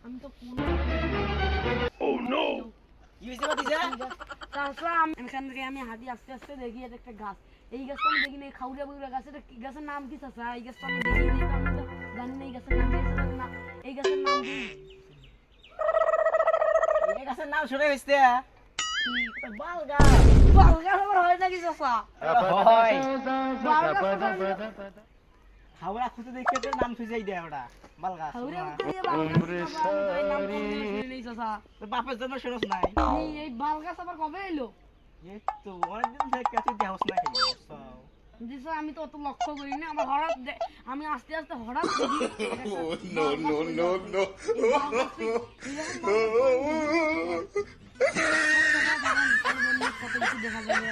আমি তো কি হয়েছে বাতিজা? তারপর এখান থেকে আমি হাঁটি আস্তে আস্তে দেখি এটা একটা গাছ। এই গাছটা আমি দেখিনি, খাউড়া বগুড়া গাছ। এটা কি গাছের নাম কি চাচা? এই গাছটা আমি দেখিনি, তো আমি তো জানি না এই গাছের নাম কি। এই গাছের নাম কি? এই গাছের নাম শুনে হইছে বাল গাছ। বাল গাছ আবার হয় নাকি চাচা? হয় বাল গাছ হাওড়া খুঁজে দেখে তো নাম খুঁজেই দেয় ওটা বাল গাছ। খাউড়া বলতে দিয়ে বাল গাছ চাচা, আমি তো এই নাম কোনোদিনও শুনি নাই চাচা। তোর বাপের জন্য শুনোস নাই? এই বাল গাছ আবার কবে এলো? এই তো অনেকদিন থেকে কাছে দেহস না খেলি জি স্যার, আমি তো অত লক্ষ্য করিনি। আমার হঠাৎ আমি আস্তে আস্তে হঠাৎ দেখি No, no, no, no. দেখা যাবে।